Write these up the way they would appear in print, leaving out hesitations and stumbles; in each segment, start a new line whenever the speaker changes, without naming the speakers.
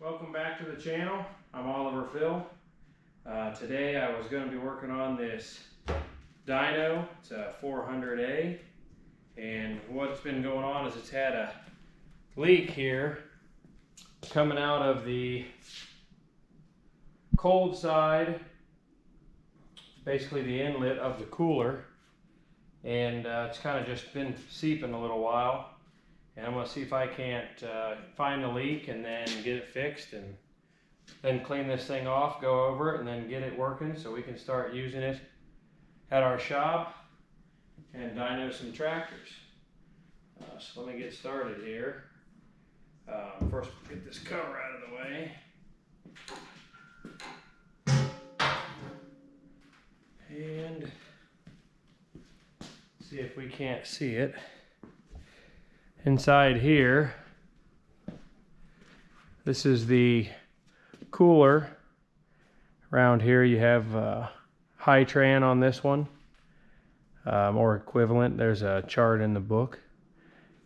Welcome back to the channel. I'm Oliver Phil. Today I was going to be working on this dyno. It's a 400A, and what's been going on is it's had a leak here coming out of the cold side, basically the inlet of the cooler, and it's kind of just been seeping a little while. And I'm going to see if I can't find the leak and then get it fixed, and then clean this thing off, go over it, and then get it working so we can start using it at our shop and dyno some tractors. So let me get started here. First, get this cover out of the way. And see if we can't see it. Inside here, this is the cooler. Around here you have high tran on this one, or equivalent. There's a chart in the book.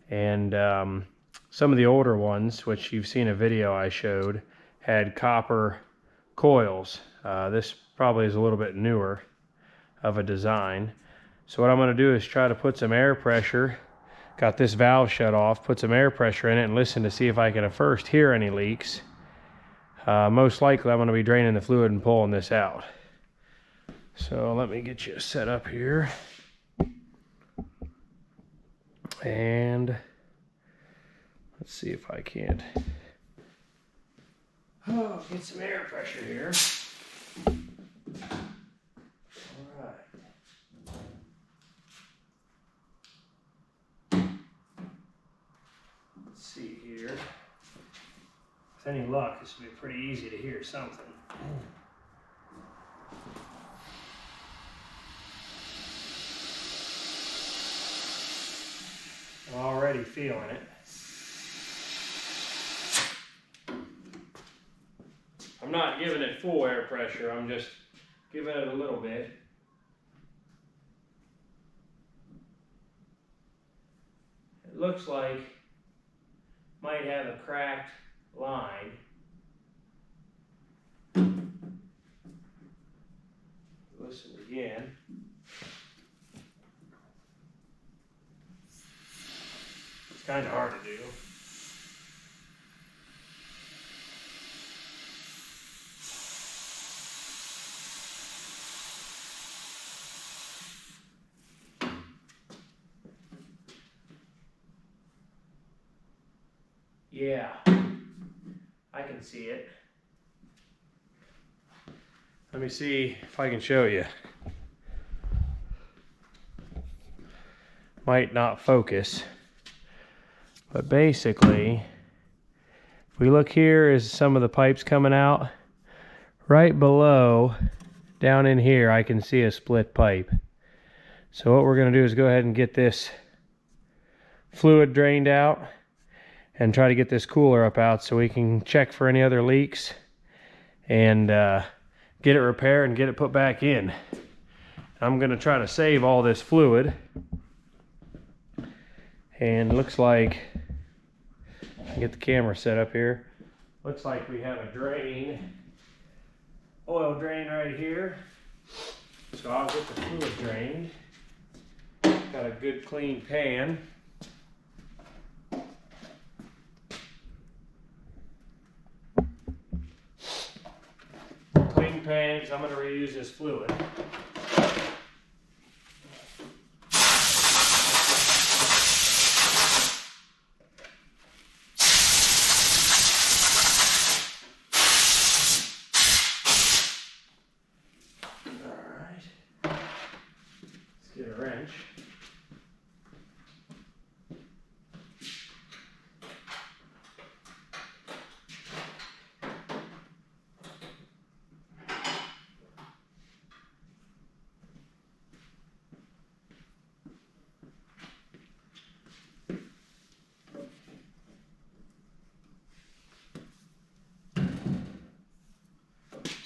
And some of the older ones, which you've seen a video I showed, had copper coils. This probably is a little bit newer of a design. So what I'm going to do is try to put some air pressure. Got this valve shut off, put some air pressure in it and listen to see if I can first hear any leaks. Most likely I'm going to be draining the fluid and pulling this out. So let me get you set up here. And let's see if I can't get some air pressure here. See here. With any luck, this will be pretty easy to hear something. I'm already feeling it. I'm not giving it full air pressure, I'm just giving it a little bit. It looks like might have a cracked line. Listen again. It's kind of hard to do. Yeah, I can see it. Let me see if I can show you. Might not focus, but basically, if we look here, is some of the pipes coming out. Right below, down in here, I can see a split pipe. So what we're going to do is go ahead and get this fluid drained out and try to get this cooler up out so we can check for any other leaks and get it repaired and get it put back in. I'm going to try to save all this fluid. And looks like, I'll get the camera set up here. Looks like we have a drain, oil drain right here. So I'll get the fluid drained. Got a good clean pan. Pan, because I'm going to reuse this fluid. Alright, let's get a wrench.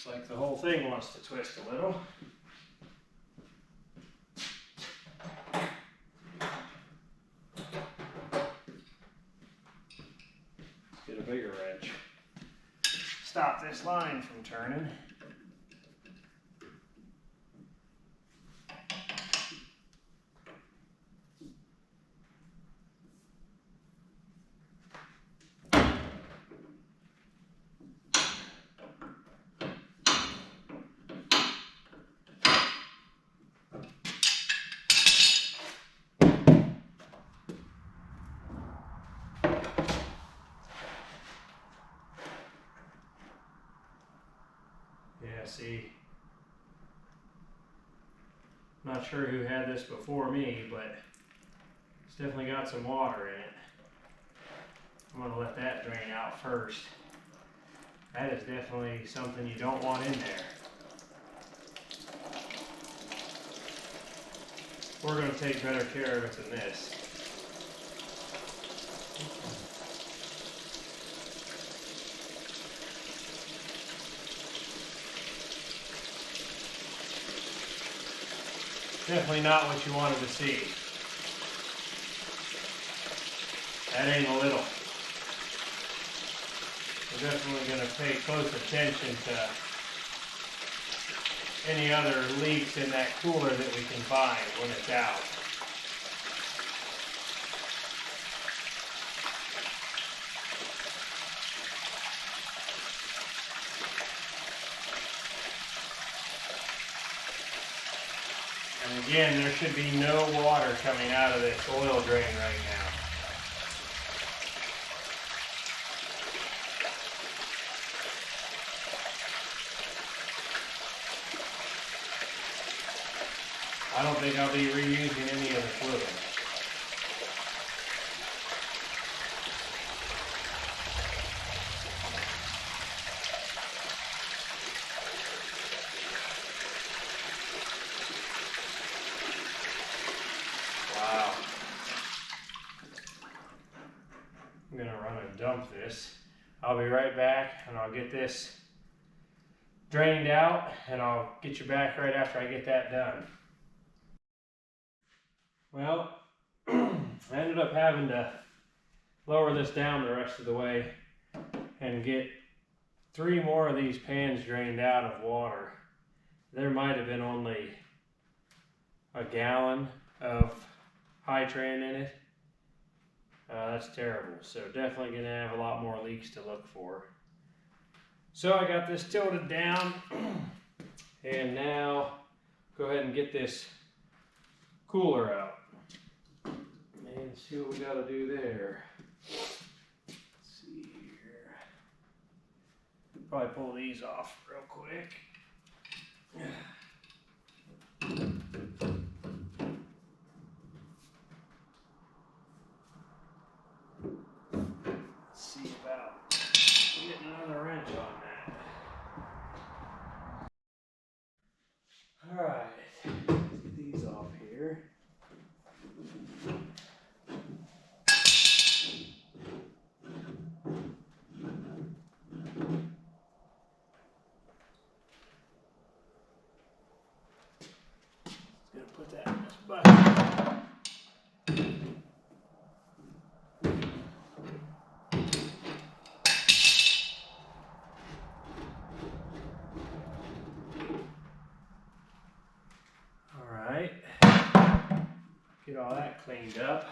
Like the whole thing wants to twist a little. Get a bigger wrench. stop this line from turning. Yeah, see, not sure who had this before me, but it's definitely got some water in it. I'm going to let that drain out first. That is definitely something you don't want in there. We're going to take better care of it than this. Definitely not what you wanted to see. That ain't a little. We're definitely going to pay close attention to any other leaks in that cooler that we can find when it's out. And again, there should be no water coming out of this oil drain right now. I don't think I'll be reusing any of the fluid. Wow. I'm going to run and dump this. I'll be right back and I'll get this drained out and I'll get you back right after I get that done. Well, I ended up having to lower this down the rest of the way and get 3 more of these pans drained out of water. There might have been only a gallon of high tran in it. That's terrible. So definitely going to have a lot more leaks to look for. So I got this tilted down and now go ahead and get this cooler out and see what we got to do there. Let's see here. Probably pull these off real quick. Let's see about getting another wrench on that. All right, let's get these off here. Put that in this bucket. All right, get all that cleaned up.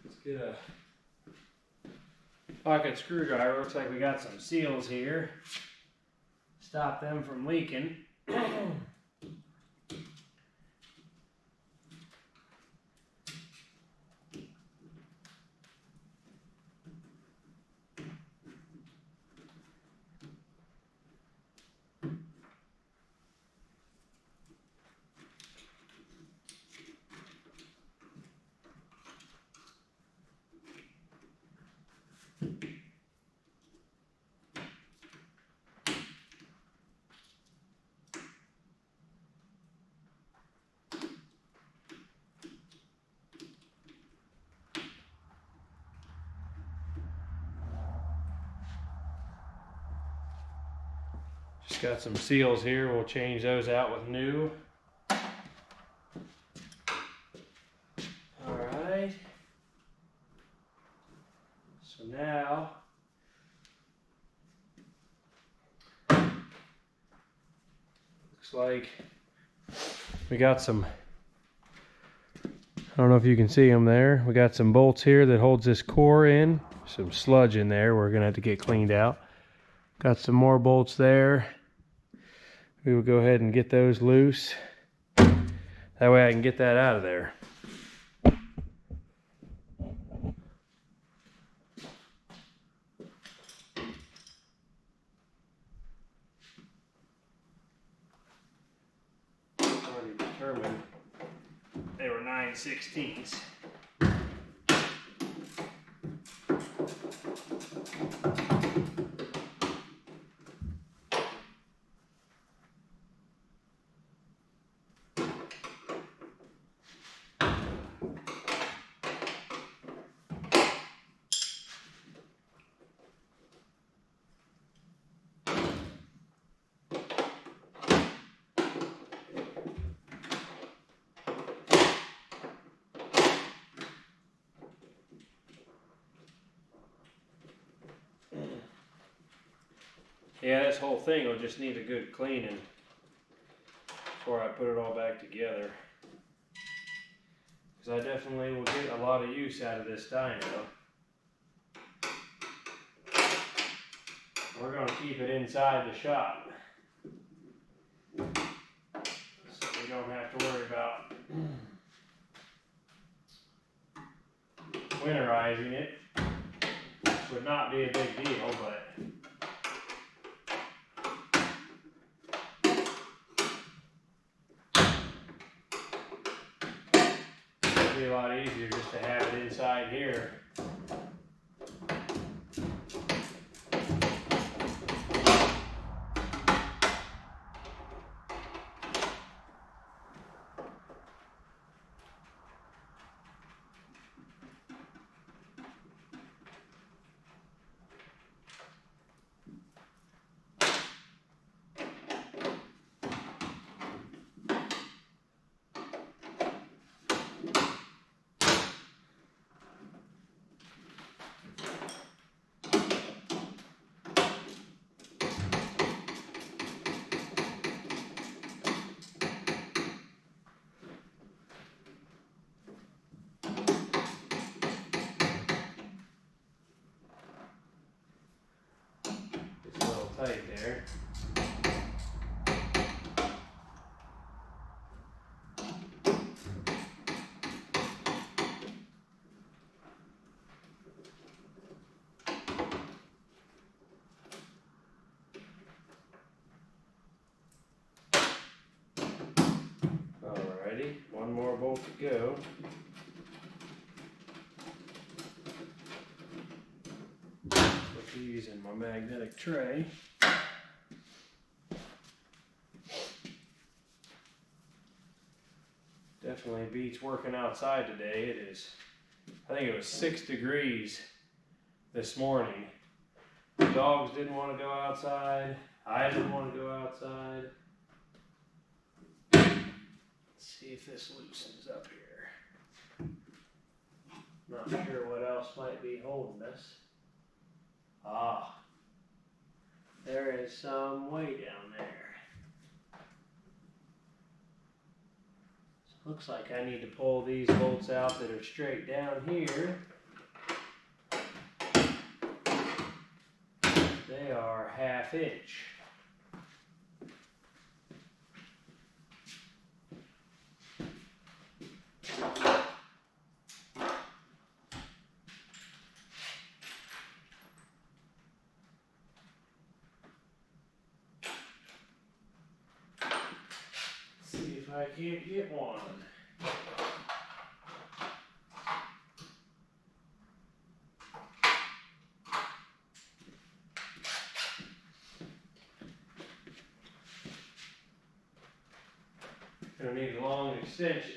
Let's get a pocket screwdriver. Looks like we got some seals here. Stop them from leaking. Just got some seals here. We'll change those out with new. All right. now looks like we got some, I don't know if you can see them there. We got some bolts here that holds this core in. Some sludge in there we're gonna have to get cleaned out. Got some more bolts there. We will go ahead and get those loose. That way I can get that out of there. Already determined they were 9/16. Yeah, this whole thing will just need a good cleaning before I put it all back together. Because I definitely will get a lot of use out of this dyno. We're going to keep it inside the shop, so we don't have to worry about winterizing it, which would not be a big deal, but it'd be a lot easier just to have it inside here. Tight there. Alrighty, one more bolt to go. Put these in my magnetic tray. Definitely beats working outside today. It is, I think it was 6 degrees this morning. The dogs didn't want to go outside. I didn't want to go outside. Let's see if this loosens up here. Not sure what else might be holding us. Ah, there is some weight down there. Looks like I need to pull these bolts out that are straight down here. They are 1/2 inch. See if I can't get one. Gonna need a long extension.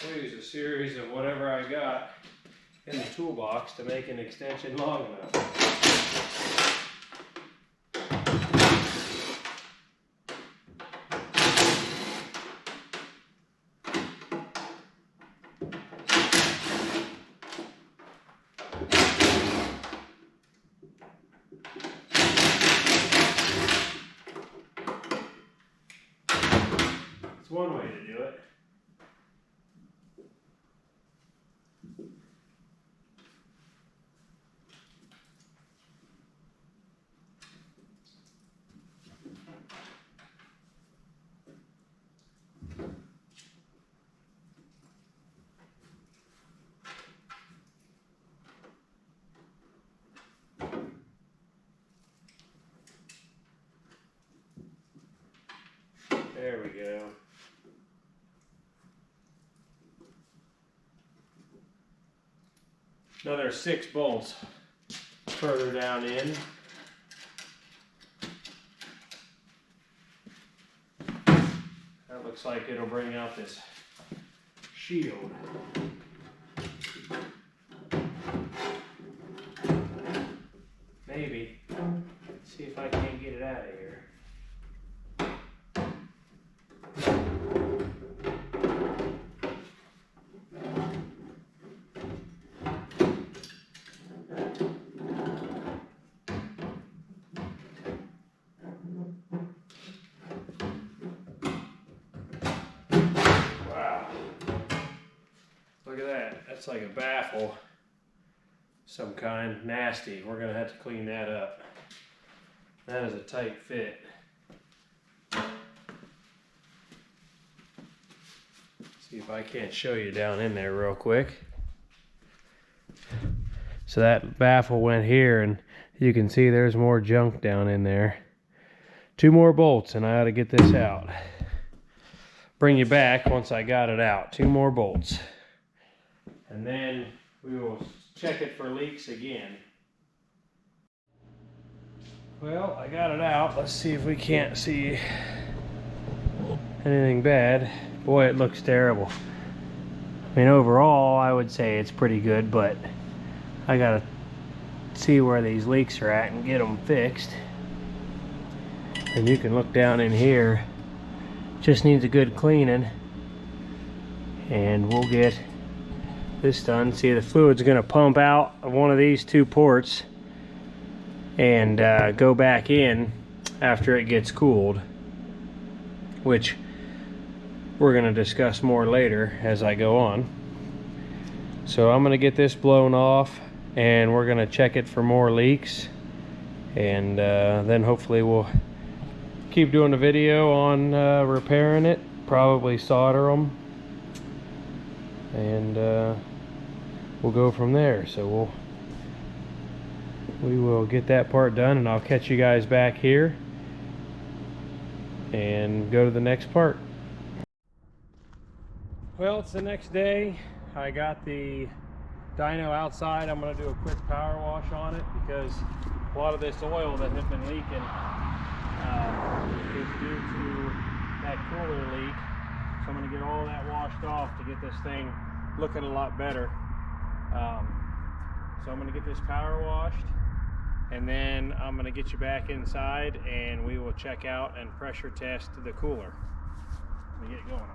We'll use a series of whatever I got. in the toolbox to make an extension long enough. It's one way to do it. There we go. Another 6 bolts further down in. That looks like it'll bring out this shield. Maybe. Let's see if I can't get it out of here. Look at that. That's like a baffle. Some kind. Nasty. We're going to have to clean that up. That is a tight fit. See if I can't show you down in there real quick. So that baffle went here, and you can see there's more junk down in there. 2 more bolts and I ought to get this out. Bring you back once I got it out. 2 more bolts. And then we will check it for leaks again. Well, I got it out. Let's see if we can't see anything bad. Boy, it looks terrible. I mean, overall, I would say it's pretty good, but I gotta see where these leaks are at and get them fixed. And you can look down in here. Just needs a good cleaning. And we'll get this done. See, the fluid's gonna pump out of one of these 2 ports and go back in after it gets cooled, which we're going to discuss more later as I go on. So I'm going to get this blown off and we're going to check it for more leaks, and then hopefully we'll keep doing the video on repairing it, probably solder them, and we'll go from there. So we will get that part done, and I'll catch you guys back here and go to the next part. Well, it's the next day. I got the dyno outside. I'm going to do a quick power wash on it because a lot of this oil that has been leaking is due to that cooler leak. So I'm going to get all that washed off to get this thing looking a lot better. So I'm going to get this power washed, and then I'm going to get you back inside and we will check out and pressure test the cooler. Let me get going on that.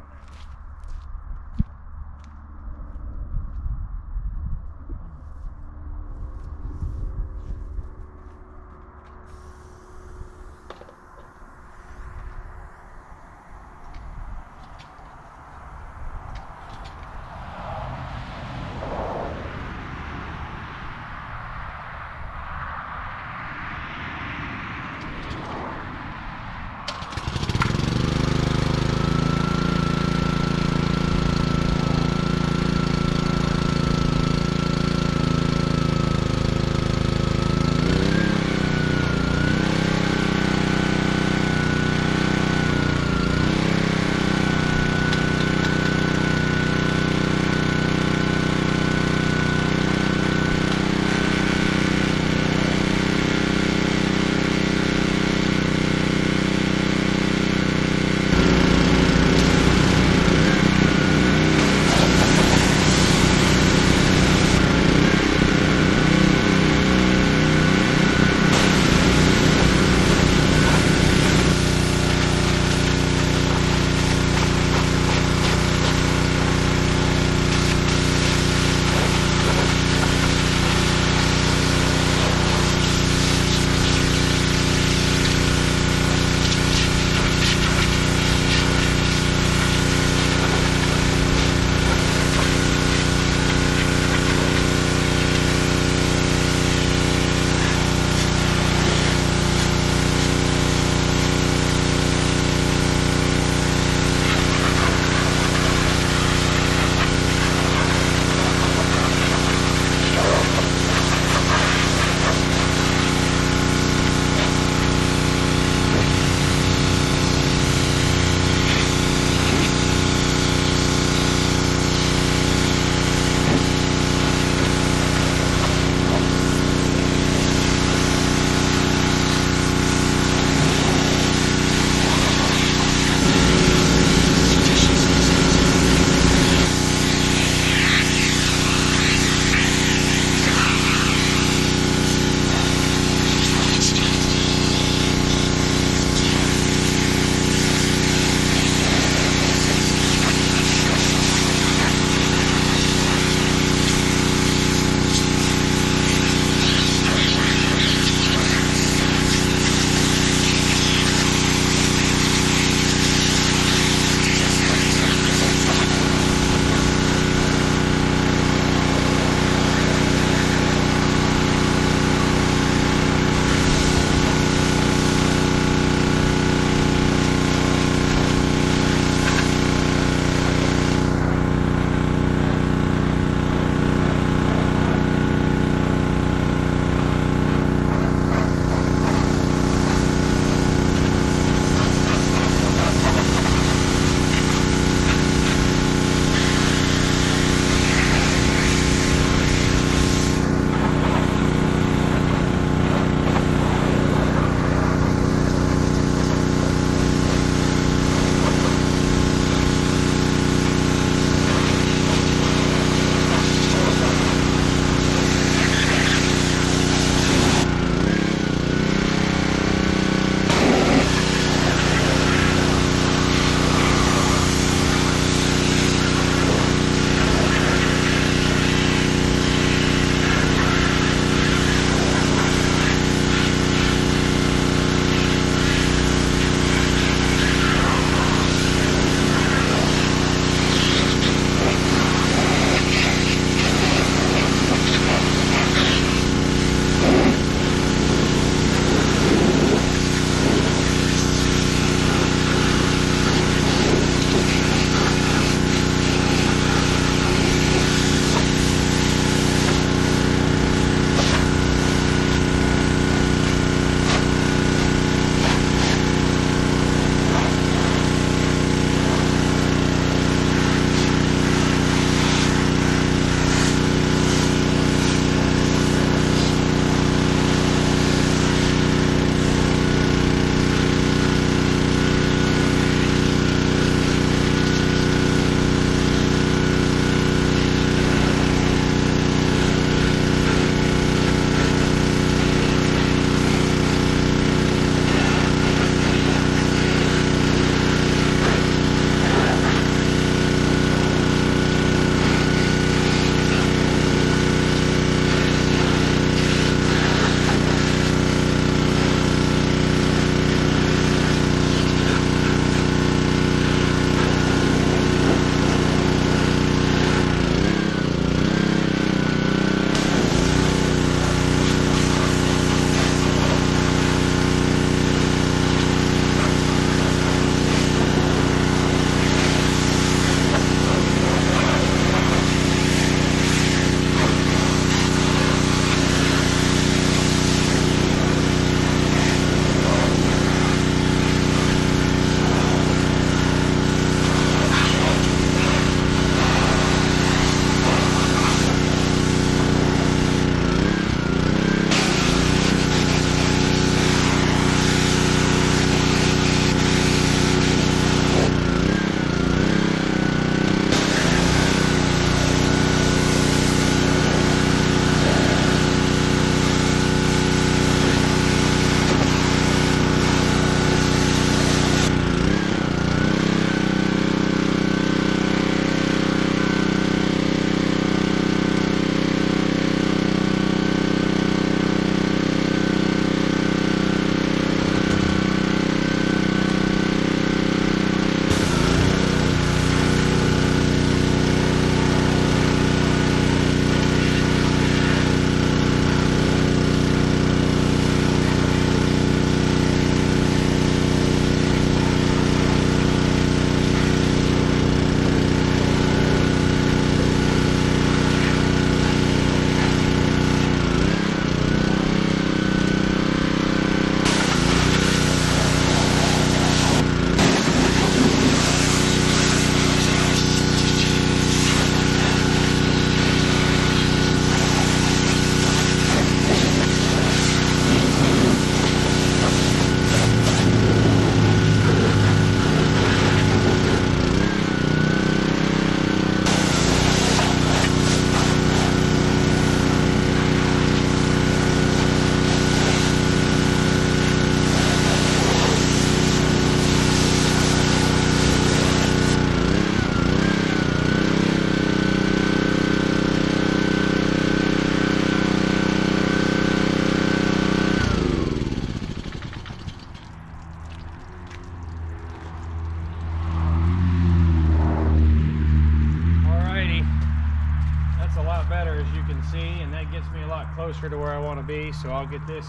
closer to where I want to be, so I'll get this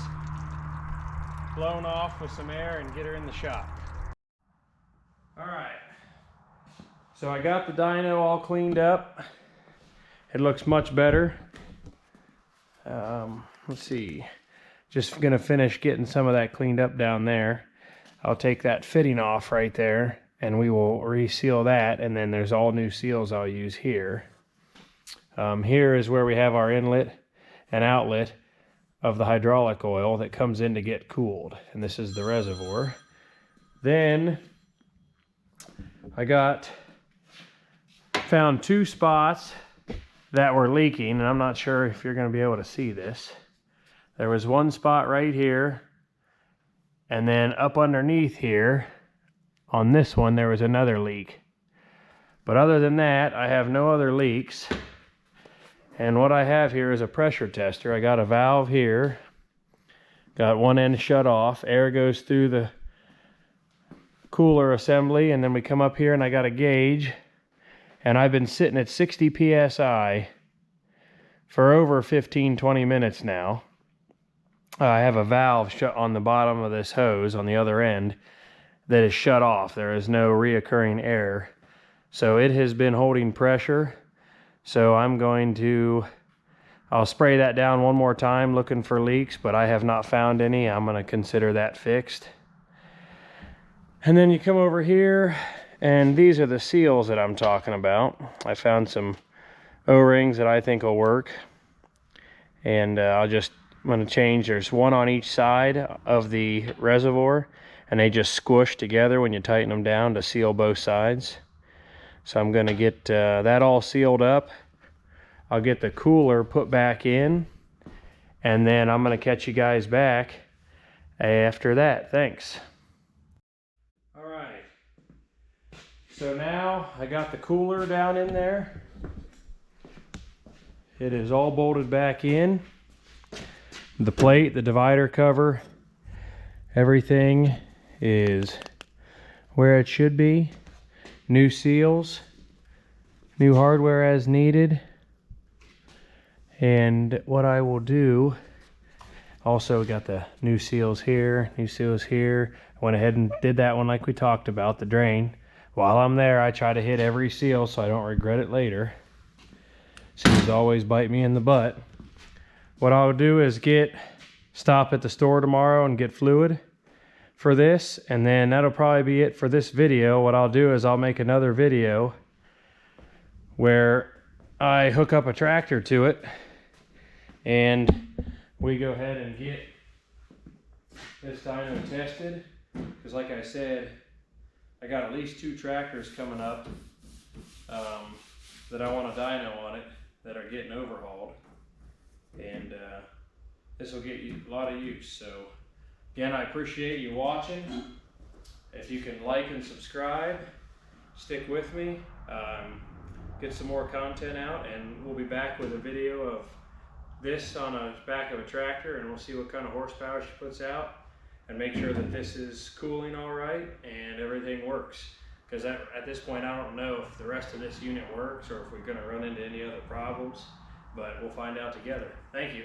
blown off with some air and get her in the shop. Alright, so I got the dyno all cleaned up. It looks much better. Let's see, just gonna finish getting some of that cleaned up down there. I'll take that fitting off right there and we will reseal that, and then there's all new seals I'll use here. Here is where we have our inlet and outlet of the hydraulic oil that comes in to get cooled, and this is the reservoir. Then I found two spots that were leaking, and I'm not sure if you're going to be able to see this. There was one spot right here, and then up underneath here on this one there was another leak. But other than that, I have no other leaks. And what I have here is a pressure tester. I got a valve here, got one end shut off, air goes through the cooler assembly, and then we come up here and I got a gauge, and I've been sitting at 60 psi for over 15-20 minutes now. I have a valve shut on the bottom of this hose on the other end that is shut off. There is no reoccurring air, so it has been holding pressure. So I'll spray that down one more time looking for leaks, but I have not found any. I'm going to consider that fixed. And then you come over here, and these are the seals that I'm talking about. I found some O-rings that I think will work, and I'm going to change. There's one on each side of the reservoir, and they just squish together when you tighten them down to seal both sides. So I'm going to get that all sealed up. I'll get the cooler put back in, and then I'm going to catch you guys back after that. Thanks. All right. So now I got the cooler down in there. It is all bolted back in. The plate, the divider cover, everything is where it should be. New seals, new hardware as needed. And what I will do, also got the new seals here, new seals here. I went ahead and did that one like we talked about, the drain. While I'm there, I try to hit every seal so I don't regret it later. Seals always bite me in the butt. What I'll do is stop at the store tomorrow and get fluid for this, and then that'll probably be it for this video. What I'll do is I'll make another video where I hook up a tractor to it and we go ahead and get this dyno tested, because like I said, I got at least 2 tractors coming up that I want a dyno on it that are getting overhauled, and this will get you a lot of use. So again, I appreciate you watching. If you can like and subscribe, stick with me, get some more content out, and we'll be back with a video of this on the back of a tractor, and we'll see what kind of horsepower she puts out, and make sure that this is cooling all right and everything works. Because at this point, I don't know if the rest of this unit works or if we're going to run into any other problems, but we'll find out together. Thank you.